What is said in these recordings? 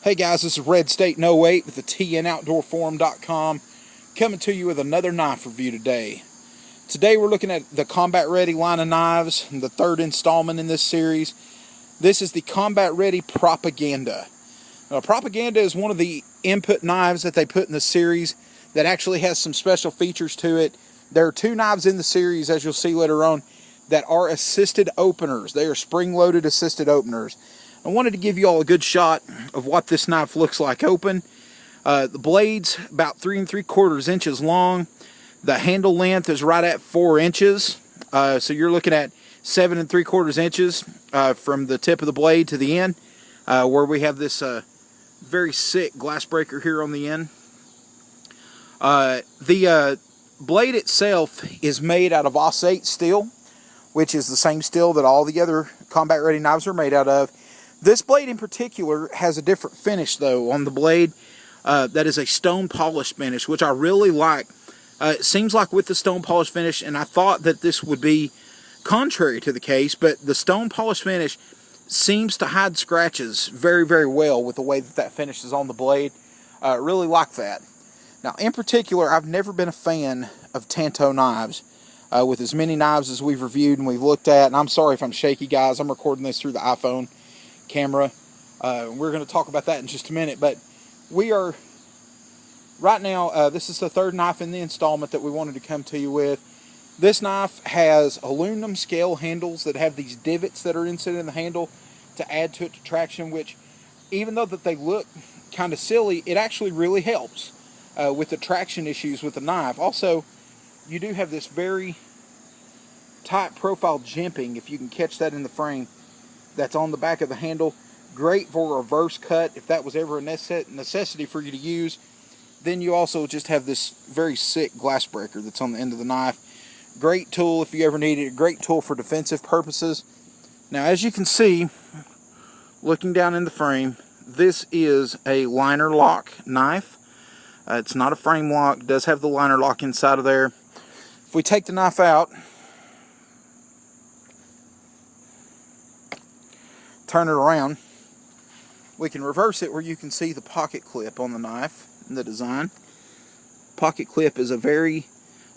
Hey guys, this is Red State 08 with the TNOutdoorForum.com coming to you with another knife review today. Today we're looking at the Combat Ready line of knives, the third installment in this series. This is the Combat Ready Propaganda. Now, Propaganda is one of the input knives that they put in the series that actually has some special features to it. There are two knives in the series, as you'll see later on, that are assisted openers. They are spring-loaded assisted openers. I wanted to give you all a good shot of what this knife looks like open. The blade's about 3 3/4 inches long. The handle length is right at 4 inches. So you're looking at 7 3/4 inches from the tip of the blade to the end, where we have this very sick glass breaker here on the end. The blade itself is made out of AUS-8 steel, which is the same steel that all the other Combat Ready knives are made out of. This blade in particular has a different finish though on the blade. That is a stone polish finish, which I really like. It seems like with the stone polish finish, and I thought that this would be contrary to the case, but the stone polish finish seems to hide scratches very, very well with the way that that finish is on the blade. Really like that. Now, in particular, I've never been a fan of Tanto knives. With as many knives as we've reviewed and we've looked at, and I'm sorry if I'm shaky, guys. I'm recording this through the iPhone camera. We're going to talk about that in just a minute, but we are right now, this is the third knife in the installment that we wanted to come to you with. This knife has aluminum scale handles that have these divots that are inside in the handle to add to it to traction, which even though that they look kind of silly, it actually really helps with the traction issues with the knife. Also, you do have this very tight profile jimping, if you can catch that in the frame, that's on the back of the handle. Great for a reverse cut if that was ever a necessity for you to use. Then you also just have this very sick glass breaker that's on the end of the knife. Great tool if you ever need it. A great tool for defensive purposes. Now, as you can see, looking down in the frame, this is a liner lock knife. It's not a frame lock. It does have the liner lock inside of there. If we take the knife out, turn it around, we can reverse it where you can see the pocket clip on the knife and the design. Pocket clip is a very,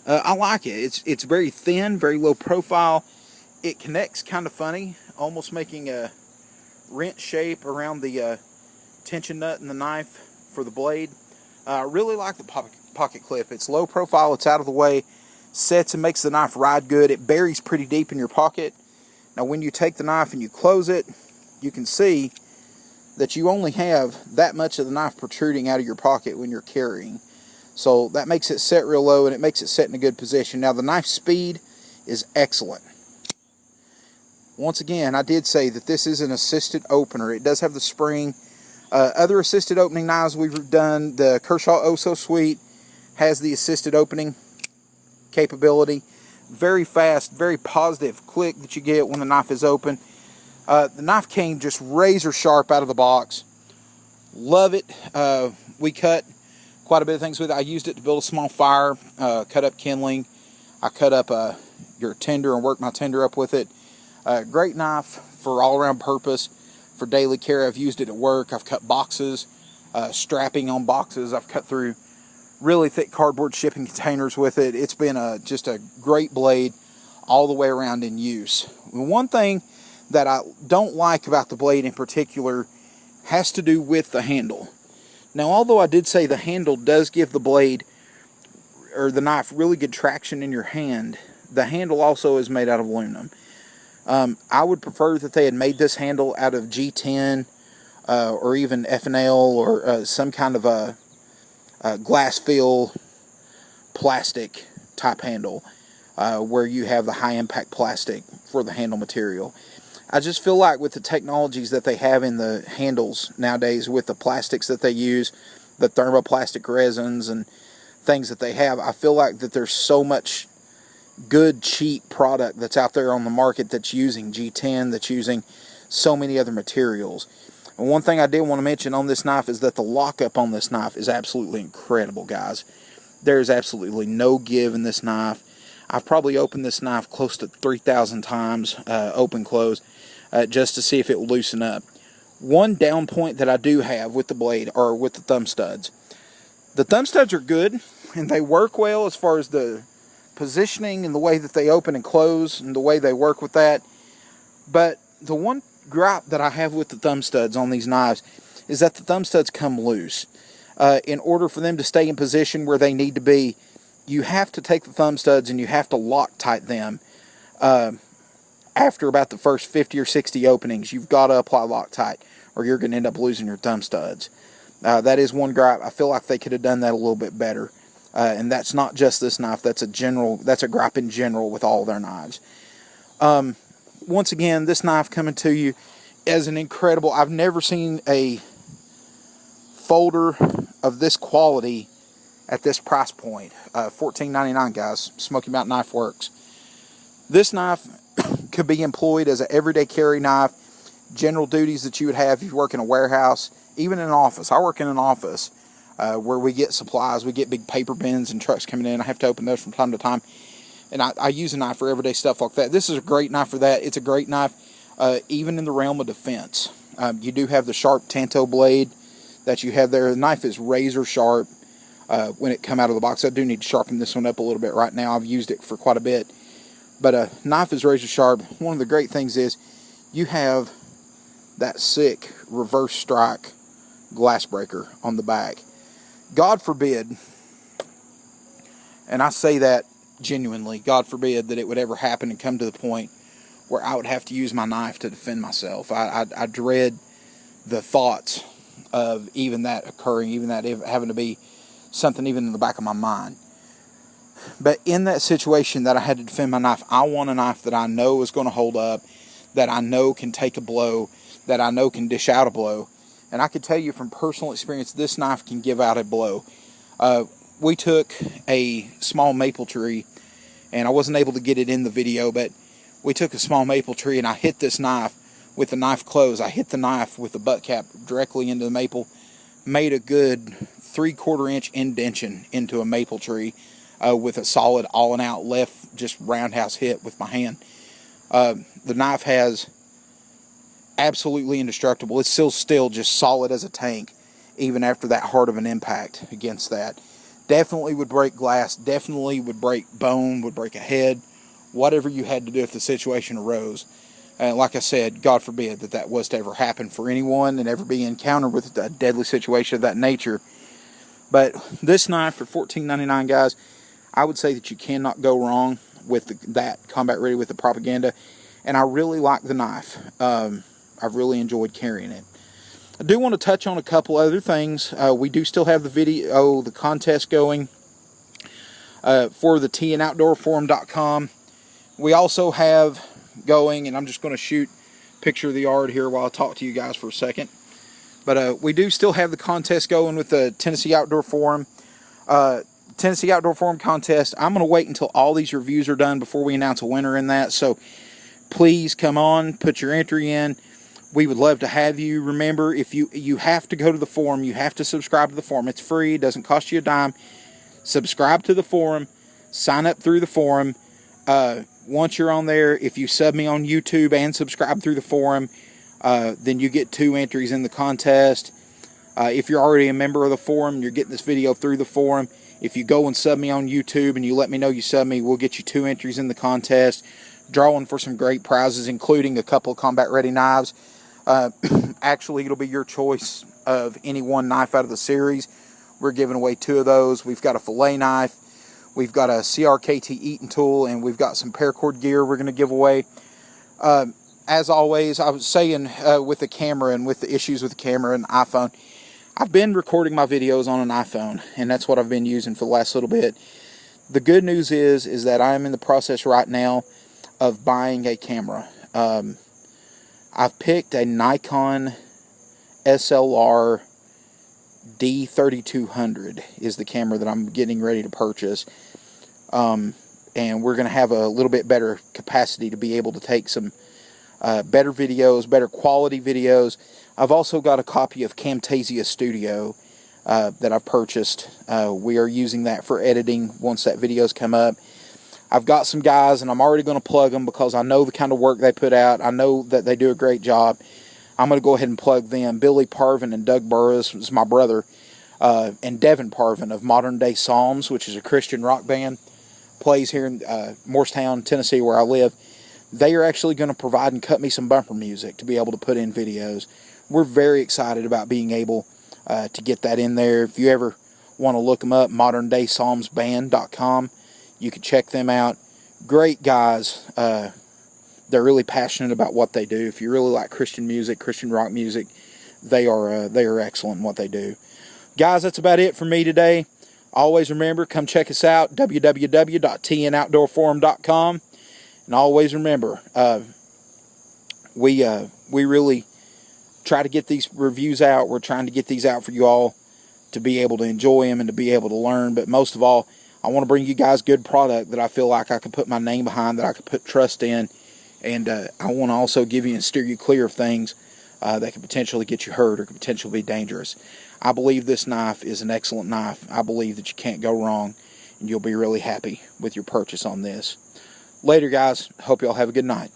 I like it. It's very thin, very low profile. It connects kind of funny, almost making a wrench shape around the tension nut in the knife for the blade. I really like the pocket clip. It's low profile, it's out of the way, sets and makes the knife ride good. It buries pretty deep in your pocket. Now when you take the knife and you close it, you can see that you only have that much of the knife protruding out of your pocket when you're carrying. So that makes it set real low and it makes it set in a good position. Now the knife speed is excellent. Once again, I did say that this is an assisted opener. It does have the spring. Other assisted opening knives we've done, the Kershaw Oso Suite has the assisted opening capability. Very fast, very positive click that you get when the knife is open. The knife came just razor sharp out of the box. Love it. We cut quite a bit of things with it. I used it to build a small fire, cut up kindling. I cut up your tinder and worked my tinder up with it. Great knife for all-around purpose, for daily care. I've used it at work. I've cut boxes, strapping on boxes. I've cut through really thick cardboard shipping containers with it. It's been just a great blade all the way around in use. One thing that I don't like about the blade in particular has to do with the handle. Now, although I did say the handle does give the blade or the knife really good traction in your hand, the handle also is made out of aluminum. I would prefer that they had made this handle out of G10 or even F&L or some kind of a glass fill plastic type handle where you have the high impact plastic for the handle material. I just feel like with the technologies that they have in the handles nowadays, with the plastics that they use, the thermoplastic resins and things that they have, I feel like that there's so much good, cheap product that's out there on the market that's using G10, that's using so many other materials. And one thing I did want to mention on this knife is that the lockup on this knife is absolutely incredible, guys. There's absolutely no give in this knife. I've probably opened this knife close to 3,000 times, open, close, just to see if it will loosen up. One down point that I do have with the blade, or with the thumb studs. The thumb studs are good, and they work well as far as the positioning and the way that they open and close and the way they work with that. But the one gripe that I have with the thumb studs on these knives is that the thumb studs come loose. In order for them to stay in position where they need to be, you have to take the thumb studs and you have to Loctite them. After about the first 50 or 60 openings, you've got to apply Loctite, or you're going to end up losing your thumb studs. That is one gripe. I feel like they could have done that a little bit better. And that's not just this knife. That's a gripe in general with all their knives. Once again, this knife coming to you as an incredible... I've never seen a folder of this quality at this price point. $14.99, guys. Smoky Mountain Knife Works. This knife could be employed as an everyday carry knife. General duties that you would have if you work in a warehouse, even in an office. I work in an office where we get supplies. We get big paper bins and trucks coming in. I have to open those from time to time. And I use a knife for everyday stuff like that. This is a great knife for that. It's a great knife even in the realm of defense. You do have the sharp Tanto blade that you have there. The knife is razor sharp when it come out of the box. I do need to sharpen this one up a little bit right now. I've used it for quite a bit. But a knife is razor sharp. One of the great things is you have that sick reverse strike glass breaker on the back. God forbid, and I say that genuinely, God forbid that it would ever happen and come to the point where I would have to use my knife to defend myself. I dread the thoughts of even that occurring, even that having to be something even in the back of my mind. But in that situation that I had to defend my knife, I want a knife that I know is going to hold up, that I know can take a blow, that I know can dish out a blow. And I can tell you from personal experience, this knife can give out a blow. We took a small maple tree, and I wasn't able to get it in the video, but we took a small maple tree and I hit this knife with the knife closed. I hit the knife with the butt cap directly into the maple, made a good 3/4 inch indention into a maple tree with a solid all and out left just roundhouse hit with my hand. The knife has absolutely indestructible. It's still just solid as a tank even after that hard of an impact against that. Definitely would break glass, definitely would break bone, would break a head, whatever you had to do if the situation arose. And like I said, God forbid that that was to ever happen for anyone and ever be encountered with a deadly situation of that nature. But this knife for $14.99, guys, I would say that you cannot go wrong with that Combat Ready with the Propaganda. And I really like the knife. I've really enjoyed carrying it. I do want to touch on a couple other things. We do still have the contest going for the TNOutdoorForum.com. We also have going, and I'm just going to shoot a picture of the yard here while I talk to you guys for a second. But we do still have the contest going with the Tennessee Outdoor Forum. Tennessee Outdoor Forum contest. I'm going to wait until all these reviews are done before we announce a winner in that. So please come on, put your entry in. We would love to have you. Remember, if you have to go to the forum, you have to subscribe to the forum. It's free. It doesn't cost you a dime. Subscribe to the forum. Sign up through the forum. Once you're on there, if you sub me on YouTube and subscribe through the forum, then you get 2 entries in the contest. If you're already a member of the forum, you're getting this video through the forum. If you go and sub me on YouTube and you let me know you sub me, we'll get you 2 entries in the contest. Drawing for some great prizes, including a couple of Combat Ready knives. Actually, it'll be your choice of any one knife out of the series. We're giving away 2 of those. We've got a fillet knife. We've got a CRKT Eaton tool, and we've got some paracord gear we're going to give away. As always, I was saying with the camera and with the issues with the camera and the iPhone, I've been recording my videos on an iPhone, and that's what I've been using for the last little bit. The good news is that I'm in the process right now of buying a camera. I've picked a Nikon SLR D3200 is the camera that I'm getting ready to purchase. And we're going to have a little bit better capacity to be able to take some better videos, better quality videos. I've also got a copy of Camtasia Studio that I've purchased. We are using that for editing once that videos come up. I've got some guys, and I'm already going to plug them because I know the kind of work they put out. I know that they do a great job. I'm going to go ahead and plug them. Billy Parvin and Doug Burris is my brother, and Devin Parvin of Modern Day Psalms, which is a Christian rock band, plays here in Morristown, Tennessee, where I live. They are actually going to provide and cut me some bumper music to be able to put in videos. We're very excited about being able to get that in there. If you ever want to look them up, moderndayspsalmsband.com, you can check them out. Great guys. They're really passionate about what they do. If you really like Christian music, Christian rock music, they are excellent in what they do. Guys, that's about it for me today. Always remember, come check us out, www.tnoutdoorforum.com. And always remember, we really try to get these reviews out. We're trying to get these out for you all to be able to enjoy them and to be able to learn. But most of all, I want to bring you guys good product that I feel like I can put my name behind, that I can put trust in. And I want to also give you and steer you clear of things that could potentially get you hurt or could potentially be dangerous. I believe this knife is an excellent knife. I believe that you can't go wrong, and you'll be really happy with your purchase on this. Later, guys. Hope you all have a good night.